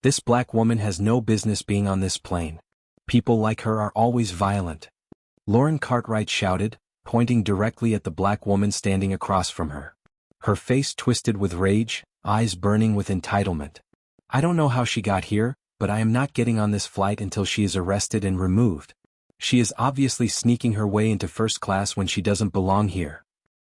This black woman has no business being on this plane. People like her are always violent. Lauren Cartwright shouted, pointing directly at the black woman standing across from her. Her face twisted with rage, eyes burning with entitlement. I don't know how she got here, but I am not getting on this flight until she is arrested and removed. She is obviously sneaking her way into first class when she doesn't belong here.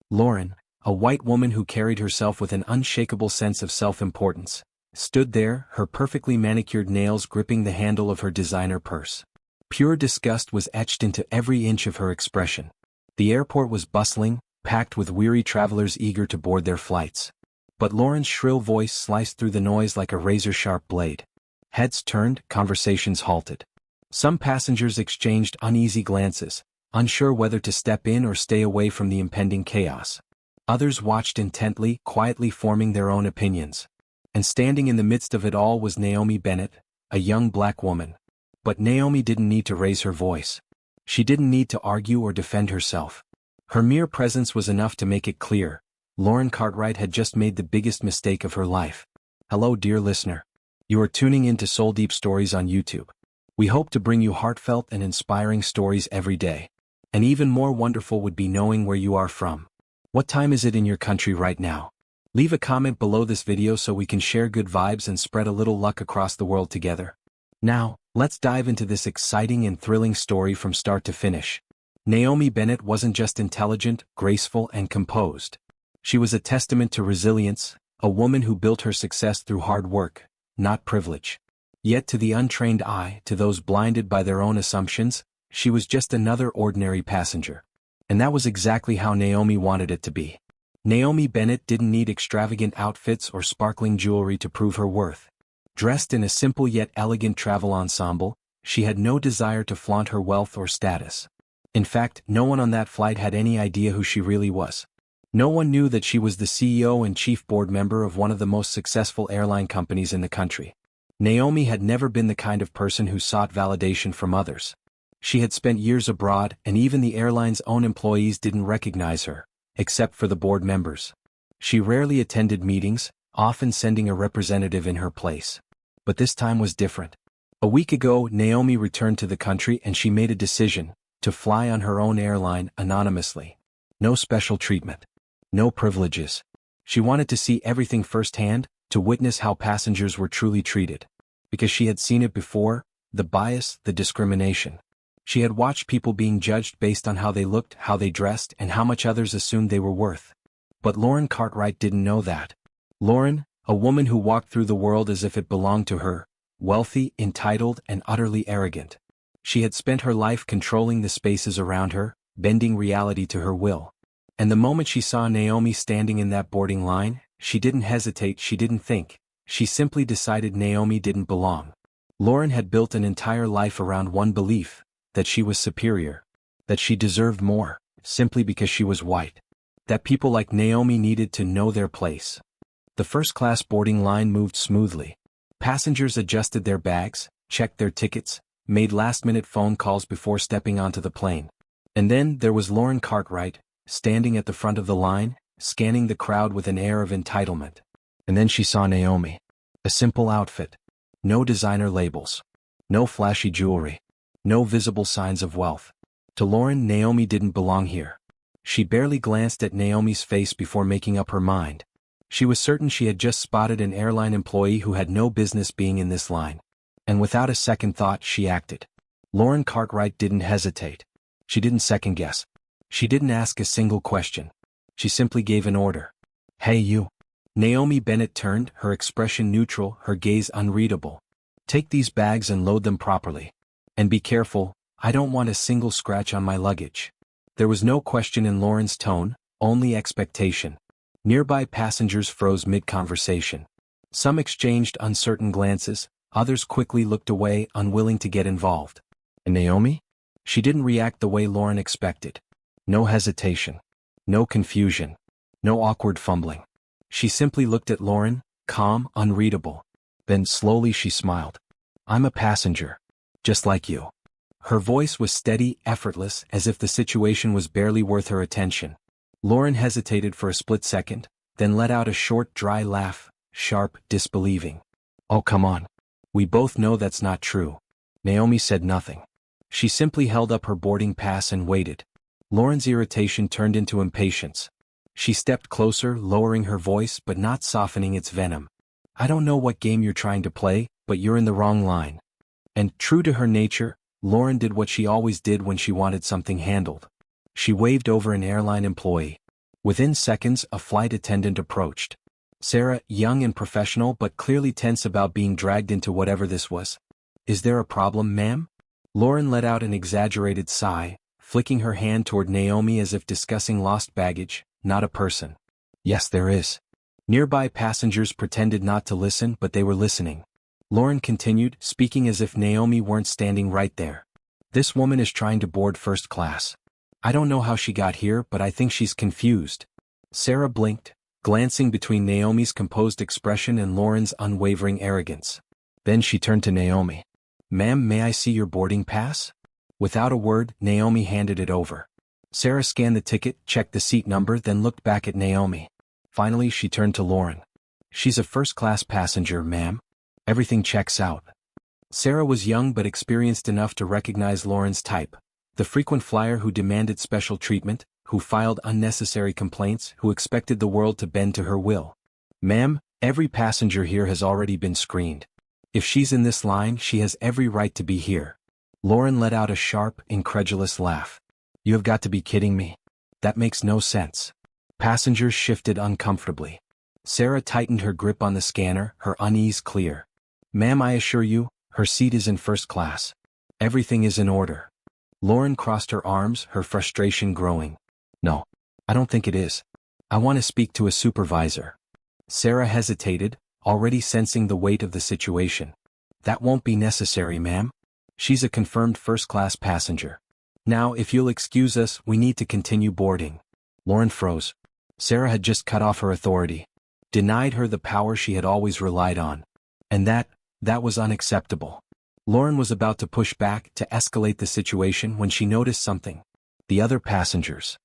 Lauren, a white woman who carried herself with an unshakable sense of self-importance, stood there, her perfectly manicured nails gripping the handle of her designer purse. Pure disgust was etched into every inch of her expression. The airport was bustling, packed with weary travelers eager to board their flights. But Lauren's shrill voice sliced through the noise like a razor-sharp blade. Heads turned, conversations halted. Some passengers exchanged uneasy glances, unsure whether to step in or stay away from the impending chaos. Others watched intently, quietly forming their own opinions. And standing in the midst of it all was Naomi Bennett, a young black woman. But Naomi didn't need to raise her voice. She didn't need to argue or defend herself. Her mere presence was enough to make it clear. Lauren Cartwright had just made the biggest mistake of her life. Hello, dear listener. You are tuning in to Soul Deep Stories on YouTube. We hope to bring you heartfelt and inspiring stories every day. And even more wonderful would be knowing where you are from. What time is it in your country right now? Leave a comment below this video so we can share good vibes and spread a little luck across the world together. Now, let's dive into this exciting and thrilling story from start to finish. Naomi Bennett wasn't just intelligent, graceful, and composed. She was a testament to resilience, a woman who built her success through hard work, not privilege. Yet to the untrained eye, to those blinded by their own assumptions, she was just another ordinary passenger. And that was exactly how Naomi wanted it to be. Naomi Bennett didn't need extravagant outfits or sparkling jewelry to prove her worth. Dressed in a simple yet elegant travel ensemble, she had no desire to flaunt her wealth or status. In fact, no one on that flight had any idea who she really was. No one knew that she was the CEO and chief board member of one of the most successful airline companies in the country. Naomi had never been the kind of person who sought validation from others. She had spent years abroad, and even the airline's own employees didn't recognize her, except for the board members. She rarely attended meetings, often sending a representative in her place. But this time was different. A week ago, Naomi returned to the country and she made a decision to fly on her own airline anonymously. No special treatment. No privileges. She wanted to see everything firsthand, to witness how passengers were truly treated. Because she had seen it before, the bias, the discrimination. She had watched people being judged based on how they looked, how they dressed, and how much others assumed they were worth. But Lauren Cartwright didn't know that. Lauren, a woman who walked through the world as if it belonged to her, wealthy, entitled, and utterly arrogant. She had spent her life controlling the spaces around her, bending reality to her will. And the moment she saw Naomi standing in that boarding line, she didn't hesitate, she didn't think. She simply decided Naomi didn't belong. Lauren had built an entire life around one belief, that she was superior, that she deserved more, simply because she was white. That people like Naomi needed to know their place. The first-class boarding line moved smoothly. Passengers adjusted their bags, checked their tickets, made last-minute phone calls before stepping onto the plane. And then there was Lauren Cartwright, standing at the front of the line, scanning the crowd with an air of entitlement. And then she saw Naomi. A simple outfit. No designer labels. No flashy jewelry. No visible signs of wealth. To Lauren, Naomi didn't belong here. She barely glanced at Naomi's face before making up her mind. She was certain she had just spotted an airline employee who had no business being in this line. And without a second thought, she acted. Lauren Cartwright didn't hesitate. She didn't second-guess. She didn't ask a single question. She simply gave an order. Hey you. Naomi Bennett turned, her expression neutral, her gaze unreadable. Take these bags and load them properly. And be careful, I don't want a single scratch on my luggage. There was no question in Lauren's tone, only expectation. Nearby passengers froze mid-conversation. Some exchanged uncertain glances, others quickly looked away, unwilling to get involved. And Naomi? She didn't react the way Lauren expected. No hesitation. No confusion. No awkward fumbling. She simply looked at Lauren, calm, unreadable. Then slowly she smiled. I'm a passenger. Just like you. Her voice was steady, effortless, as if the situation was barely worth her attention. Lauren hesitated for a split second, then let out a short, dry laugh, sharp, disbelieving. Oh, come on. We both know that's not true. Naomi said nothing. She simply held up her boarding pass and waited. Lauren's irritation turned into impatience. She stepped closer, lowering her voice but not softening its venom. I don't know what game you're trying to play, but you're in the wrong line. And, true to her nature, Lauren did what she always did when she wanted something handled. She waved over an airline employee. Within seconds, a flight attendant approached. Sarah, young and professional but clearly tense about being dragged into whatever this was. Is there a problem, ma'am? Lauren let out an exaggerated sigh, flicking her hand toward Naomi as if discussing lost baggage, not a person. Yes, there is. Nearby passengers pretended not to listen, but they were listening. Lauren continued, speaking as if Naomi weren't standing right there. This woman is trying to board first class. I don't know how she got here, but I think she's confused. Sarah blinked, glancing between Naomi's composed expression and Lauren's unwavering arrogance. Then she turned to Naomi. Ma'am, may I see your boarding pass? Without a word, Naomi handed it over. Sarah scanned the ticket, checked the seat number, then looked back at Naomi. Finally, she turned to Lauren. She's a first-class passenger, ma'am. Everything checks out. Sarah was young but experienced enough to recognize Lauren's type. The frequent flyer who demanded special treatment, who filed unnecessary complaints, who expected the world to bend to her will. Ma'am, every passenger here has already been screened. If she's in this line, she has every right to be here. Lauren let out a sharp, incredulous laugh. You have got to be kidding me. That makes no sense. Passengers shifted uncomfortably. Sarah tightened her grip on the scanner, her unease clear. Ma'am, I assure you, her seat is in first class. Everything is in order. Lauren crossed her arms, her frustration growing. No, I don't think it is. I want to speak to a supervisor. Sarah hesitated, already sensing the weight of the situation. That won't be necessary, ma'am. She's a confirmed first-class passenger. Now, if you'll excuse us, we need to continue boarding. Lauren froze. Sarah had just cut off her authority, denied her the power she had always relied on. And that was unacceptable. Lauren was about to push back, to escalate the situation when she noticed something. The other passengers.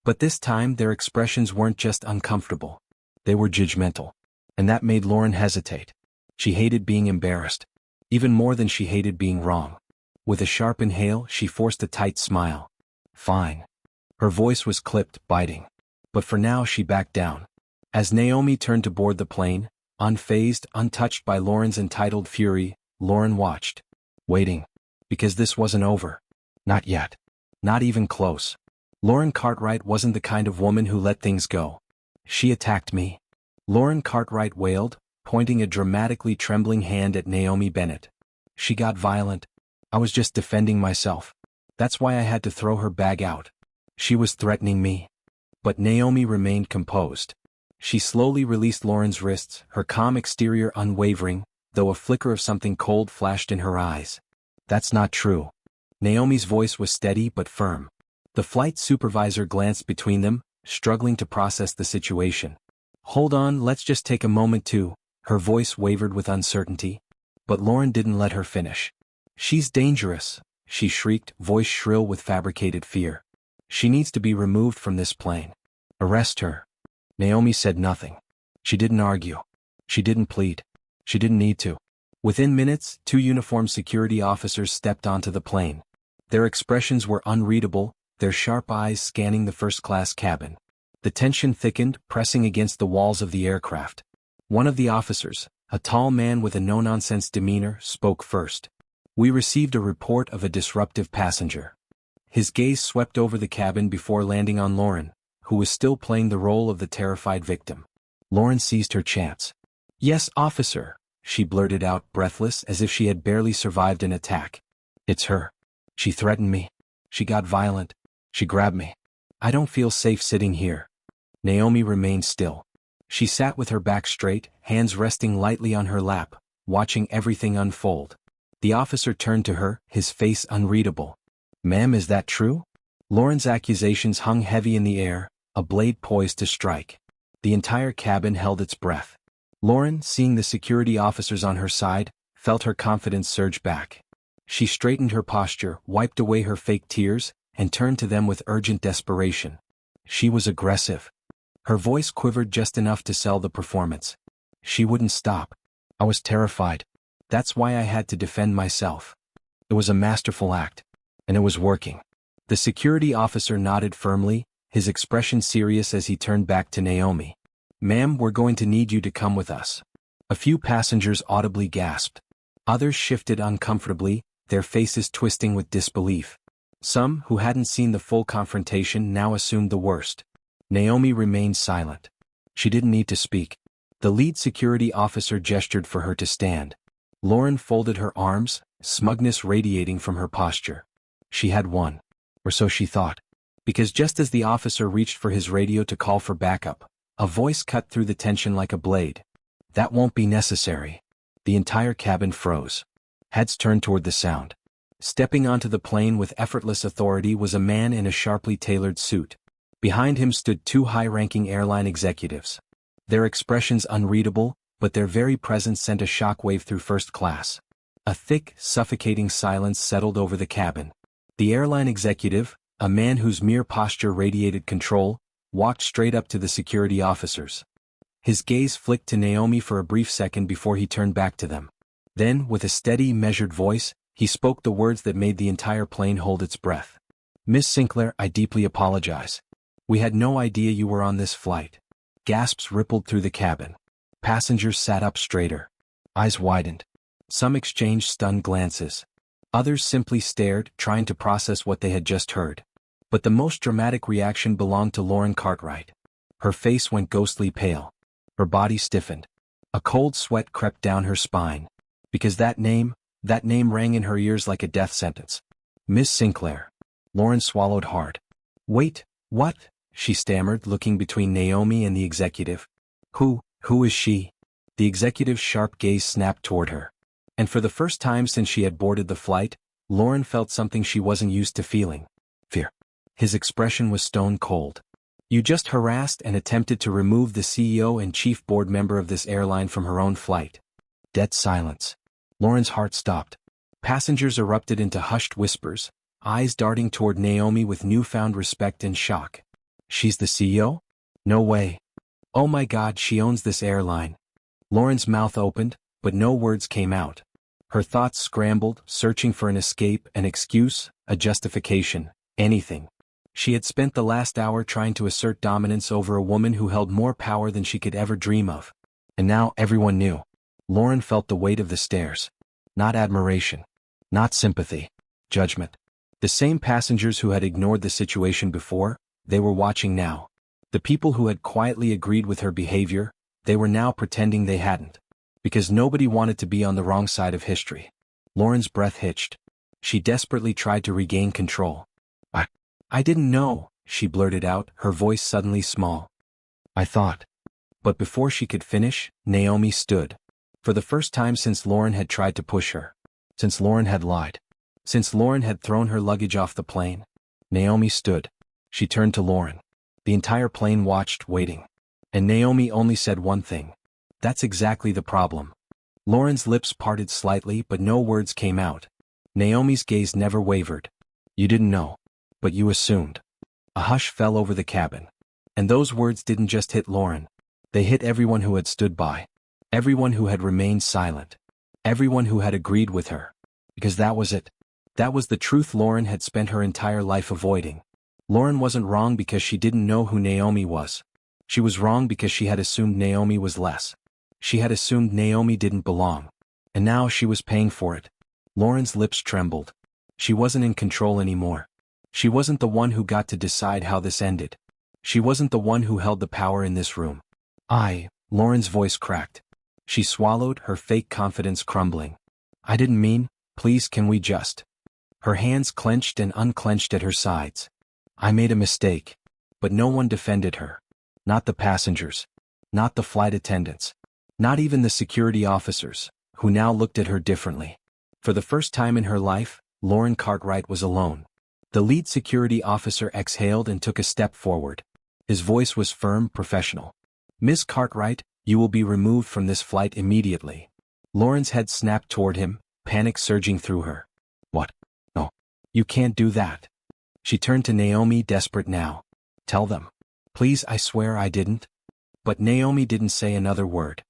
But this time their expressions weren't just uncomfortable. They were judgmental. And that made Lauren hesitate. She hated being embarrassed. Even more than she hated being wrong. With a sharp inhale, she forced a tight smile. Fine. Her voice was clipped, biting. But for now she backed down. As Naomi turned to board the plane, unfazed, untouched by Lauren's entitled fury, Lauren watched. Waiting. Because this wasn't over. Not yet. Not even close. Lauren Cartwright wasn't the kind of woman who let things go. She attacked me. Lauren Cartwright wailed, pointing a dramatically trembling hand at Naomi Bennett. She got violent. I was just defending myself. That's why I had to throw her bag out. She was threatening me. But Naomi remained composed. She slowly released Lauren's wrists, her calm exterior unwavering, though a flicker of something cold flashed in her eyes. That's not true. Naomi's voice was steady but firm. The flight supervisor glanced between them, struggling to process the situation. Hold on, let's just take a moment to. Her voice wavered with uncertainty. But Lauren didn't let her finish. She's dangerous, she shrieked, voice shrill with fabricated fear. She needs to be removed from this plane. Arrest her. Naomi said nothing. She didn't argue. She didn't plead. She didn't need to. Within minutes, 2 uniformed security officers stepped onto the plane. Their expressions were unreadable, their sharp eyes scanning the first-class cabin. The tension thickened, pressing against the walls of the aircraft. One of the officers, a tall man with a no-nonsense demeanor, spoke first. We received a report of a disruptive passenger. His gaze swept over the cabin before landing on Lauren, who was still playing the role of the terrified victim. Lauren seized her chance. Yes, officer, she blurted out, breathless, as if she had barely survived an attack. It's her. She threatened me. She got violent. She grabbed me. I don't feel safe sitting here. Naomi remained still. She sat with her back straight, hands resting lightly on her lap, watching everything unfold. The officer turned to her, his face unreadable. Ma'am, is that true? Lauren's accusations hung heavy in the air, a blade poised to strike. The entire cabin held its breath. Lauren, seeing the security officers on her side, felt her confidence surge back. She straightened her posture, wiped away her fake tears, and turned to them with urgent desperation. She was aggressive. Her voice quivered just enough to sell the performance. She wouldn't stop. I was terrified. That's why I had to defend myself. It was a masterful act. And it was working. The security officer nodded firmly, his expression serious as he turned back to Naomi. Ma'am, we're going to need you to come with us. A few passengers audibly gasped. Others shifted uncomfortably, their faces twisting with disbelief. Some, who hadn't seen the full confrontation, now assumed the worst. Naomi remained silent. She didn't need to speak. The lead security officer gestured for her to stand. Lauren folded her arms, smugness radiating from her posture. She had won. Or so she thought. Because just as the officer reached for his radio to call for backup, a voice cut through the tension like a blade. That won't be necessary. The entire cabin froze. Heads turned toward the sound. Stepping onto the plane with effortless authority was a man in a sharply tailored suit. Behind him stood two high-ranking airline executives. Their expressions unreadable, but their very presence sent a shockwave through first class. A thick, suffocating silence settled over the cabin. The airline executive, a man whose mere posture radiated control, walked straight up to the security officers. His gaze flicked to Naomi for a brief second before he turned back to them. Then, with a steady, measured voice, he spoke the words that made the entire plane hold its breath. Miss Sinclair, I deeply apologize. We had no idea you were on this flight. Gasps rippled through the cabin. Passengers sat up straighter. Eyes widened. Some exchanged stunned glances. Others simply stared, trying to process what they had just heard. But the most dramatic reaction belonged to Lauren Cartwright. Her face went ghostly pale. Her body stiffened. A cold sweat crept down her spine. Because that name rang in her ears like a death sentence. Miss Sinclair. Lauren swallowed hard. Wait, what? She stammered, looking between Naomi and the executive. Who is she? The executive's sharp gaze snapped toward her. And for the first time since she had boarded the flight, Lauren felt something she wasn't used to feeling. Fear. His expression was stone cold. You just harassed and attempted to remove the CEO and chief board member of this airline from her own flight. Dead silence. Lauren's heart stopped. Passengers erupted into hushed whispers, eyes darting toward Naomi with newfound respect and shock. She's the CEO? No way. Oh my God, she owns this airline. Lauren's mouth opened, but no words came out. Her thoughts scrambled, searching for an escape, an excuse, a justification, anything. She had spent the last hour trying to assert dominance over a woman who held more power than she could ever dream of. And now everyone knew. Lauren felt the weight of the stares. Not admiration. Not sympathy. Judgment. The same passengers who had ignored the situation before, they were watching now. The people who had quietly agreed with her behavior, they were now pretending they hadn't. Because nobody wanted to be on the wrong side of history. Lauren's breath hitched. She desperately tried to regain control. I didn't know, she blurted out, her voice suddenly small. I thought. But before she could finish, Naomi stood. For the first time since Lauren had tried to push her. Since Lauren had lied. Since Lauren had thrown her luggage off the plane. Naomi stood. She turned to Lauren. The entire plane watched, waiting. And Naomi only said one thing. That's exactly the problem. Lauren's lips parted slightly, but no words came out. Naomi's gaze never wavered. You didn't know. But you assumed. A hush fell over the cabin. And those words didn't just hit Lauren. They hit everyone who had stood by. Everyone who had remained silent. Everyone who had agreed with her. Because that was it. That was the truth Lauren had spent her entire life avoiding. Lauren wasn't wrong because she didn't know who Naomi was. She was wrong because she had assumed Naomi was less. She had assumed Naomi didn't belong. And now she was paying for it. Lauren's lips trembled. She wasn't in control anymore. She wasn't the one who got to decide how this ended. She wasn't the one who held the power in this room. Lauren's voice cracked. She swallowed, her fake confidence crumbling. I didn't mean, please can we just. Her hands clenched and unclenched at her sides. I made a mistake. But no one defended her. Not the passengers. Not the flight attendants. Not even the security officers, who now looked at her differently. For the first time in her life, Lauren Cartwright was alone. The lead security officer exhaled and took a step forward. His voice was firm, professional. Miss Cartwright, you will be removed from this flight immediately. Lauren's head snapped toward him, panic surging through her. What? No. You can't do that. She turned to Naomi, desperate now. Tell them. Please, I swear I didn't. But Naomi didn't say another word.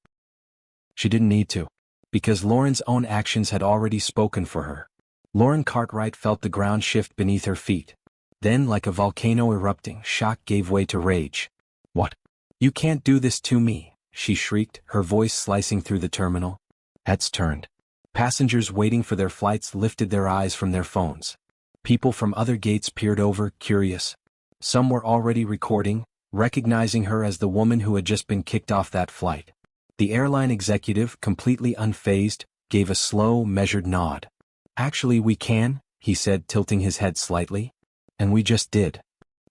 She didn't need to. Because Lauren's own actions had already spoken for her. Lauren Cartwright felt the ground shift beneath her feet. Then, like a volcano erupting, shock gave way to rage. "What? You can't do this to me," she shrieked, her voice slicing through the terminal. Heads turned. Passengers waiting for their flights lifted their eyes from their phones. People from other gates peered over, curious. Some were already recording, recognizing her as the woman who had just been kicked off that flight. The airline executive, completely unfazed, gave a slow, measured nod. "Actually, we can," he said, tilting his head slightly. "And we just did."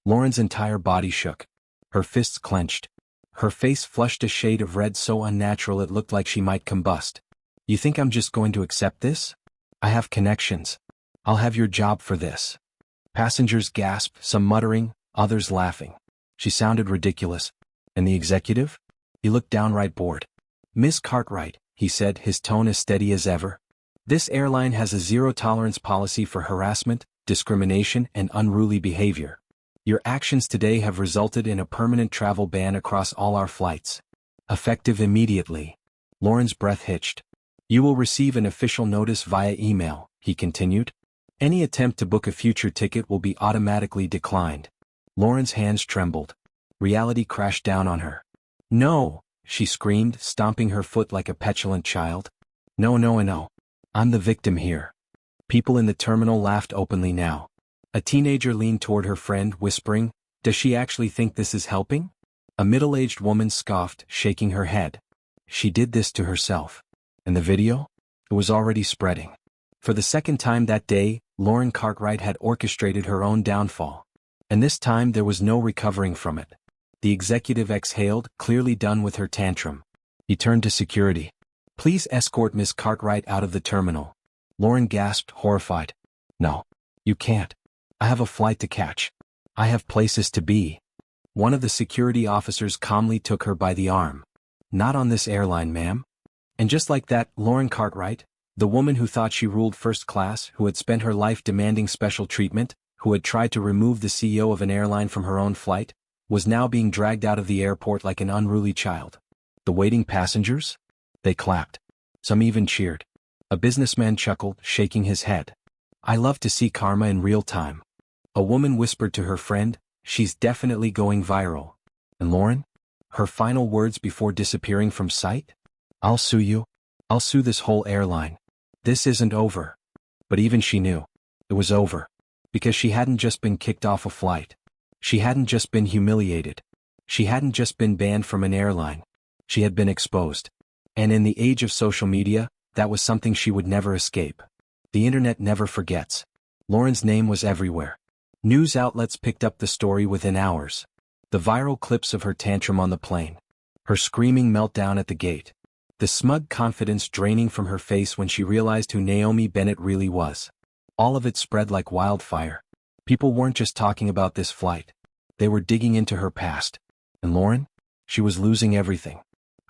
Lauren's entire body shook. Her fists clenched. Her face flushed a shade of red so unnatural it looked like she might combust. "You think I'm just going to accept this? I have connections. I'll have your job for this." Passengers gasped, some muttering, others laughing. She sounded ridiculous. And the executive? He looked downright bored. "Miss Cartwright," he said, his tone as steady as ever. "This airline has a zero-tolerance policy for harassment, discrimination, and unruly behavior. Your actions today have resulted in a permanent travel ban across all our flights. Effective immediately." Lauren's breath hitched. "You will receive an official notice via email," he continued. "Any attempt to book a future ticket will be automatically declined." Lauren's hands trembled. Reality crashed down on her. "No," she screamed, stomping her foot like a petulant child. "No, no, no. I'm the victim here." People in the terminal laughed openly now. A teenager leaned toward her friend, whispering, "Does she actually think this is helping?" A middle-aged woman scoffed, shaking her head. She did this to herself. And the video? It was already spreading. For the second time that day, Lauren Cartwright had orchestrated her own downfall. And this time there was no recovering from it. The executive exhaled, clearly done with her tantrum. He turned to security. "Please escort Miss Cartwright out of the terminal." Lauren gasped, horrified. "No. You can't. I have a flight to catch. I have places to be." One of the security officers calmly took her by the arm. "Not on this airline, ma'am." And just like that, Lauren Cartwright, the woman who thought she ruled first class, who had spent her life demanding special treatment, who had tried to remove the CEO of an airline from her own flight, was now being dragged out of the airport like an unruly child. The waiting passengers? They clapped. Some even cheered. A businessman chuckled, shaking his head. "I love to see karma in real time." A woman whispered to her friend, "She's definitely going viral." And Lauren? Her final words before disappearing from sight? "I'll sue you. I'll sue this whole airline. This isn't over." But even she knew. It was over. Because she hadn't just been kicked off a flight. She hadn't just been humiliated. She hadn't just been banned from an airline. She had been exposed. And in the age of social media, that was something she would never escape. The internet never forgets. Lauren's name was everywhere. News outlets picked up the story within hours. The viral clips of her tantrum on the plane. Her screaming meltdown at the gate. The smug confidence draining from her face when she realized who Naomi Bennett really was. All of it spread like wildfire. People weren't just talking about this flight. They were digging into her past. And Lauren? She was losing everything.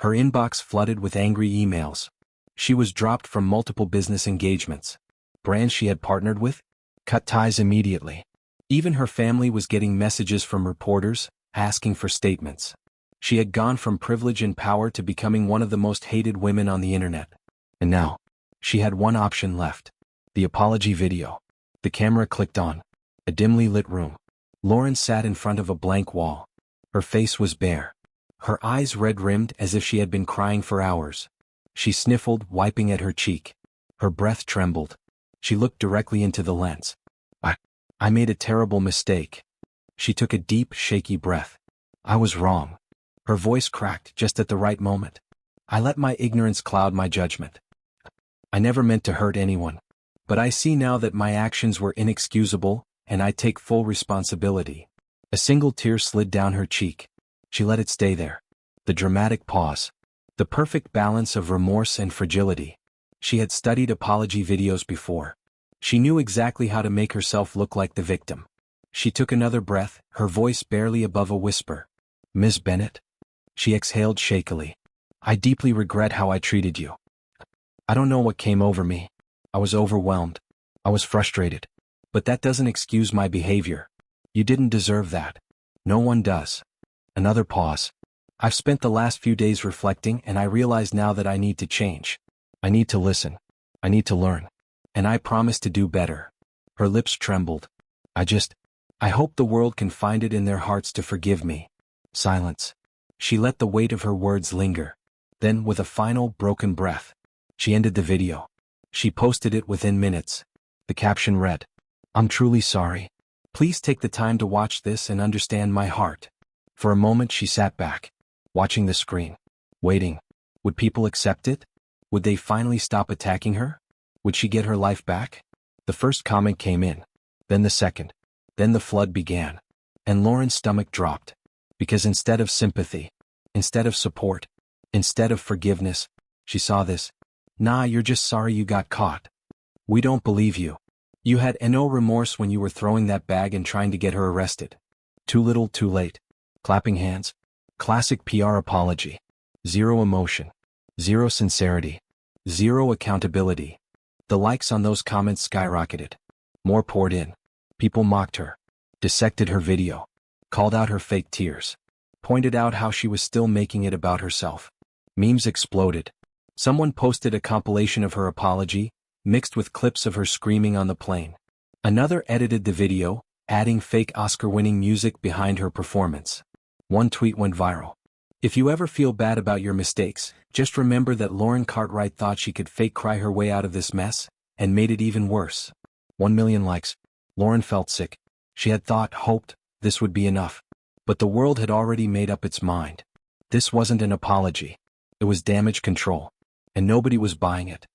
Her inbox flooded with angry emails. She was dropped from multiple business engagements. Brands she had partnered with? Cut ties immediately. Even her family was getting messages from reporters, asking for statements. She had gone from privilege and power to becoming one of the most hated women on the internet. And now, she had one option left. The apology video. The camera clicked on. A dimly lit room. Lauren sat in front of a blank wall. Her face was bare. Her eyes red-rimmed as if she had been crying for hours. She sniffled, wiping at her cheek. Her breath trembled. She looked directly into the lens. I made a terrible mistake." She took a deep, shaky breath. "I was wrong." Her voice cracked just at the right moment. "I let my ignorance cloud my judgment. I never meant to hurt anyone. But I see now that my actions were inexcusable, and I take full responsibility." A single tear slid down her cheek. She let it stay there. The dramatic pause. The perfect balance of remorse and fragility. She had studied apology videos before. She knew exactly how to make herself look like the victim. She took another breath, her voice barely above a whisper. "Ms. Bennett?" She exhaled shakily. "I deeply regret how I treated you. I don't know what came over me. I was overwhelmed. I was frustrated. But that doesn't excuse my behavior. You didn't deserve that. No one does." Another pause. "I've spent the last few days reflecting and I realize now that I need to change. I need to listen. I need to learn. And I promise to do better. Her lips trembled. I hope the world can find it in their hearts to forgive me. Silence. She let the weight of her words linger. Then, with a final, broken breath, she ended the video. She posted it within minutes. The caption read, "I'm truly sorry. Please take the time to watch this and understand my heart." For a moment she sat back, watching the screen, waiting. Would people accept it? Would they finally stop attacking her? Would she get her life back? The first comment came in. Then the second. Then the flood began. And Lauren's stomach dropped. Because instead of sympathy, instead of support, instead of forgiveness, she saw this. "Nah, you're just sorry you got caught. We don't believe you. You had no remorse when you were throwing that bag and trying to get her arrested. Too little, too late." Clapping hands. Classic PR apology. Zero emotion. Zero sincerity. Zero accountability. The likes on those comments skyrocketed. More poured in. People mocked her, dissected her video, called out her fake tears, pointed out how she was still making it about herself. Memes exploded. Someone posted a compilation of her apology, mixed with clips of her screaming on the plane. Another edited the video, adding fake Oscar-winning music behind her performance. One tweet went viral. "If you ever feel bad about your mistakes, just remember that Lauren Cartwright thought she could fake cry her way out of this mess, and made it even worse." 1 million likes. Lauren felt sick. She had hoped, this would be enough. But the world had already made up its mind. This wasn't an apology. It was damage control. And nobody was buying it.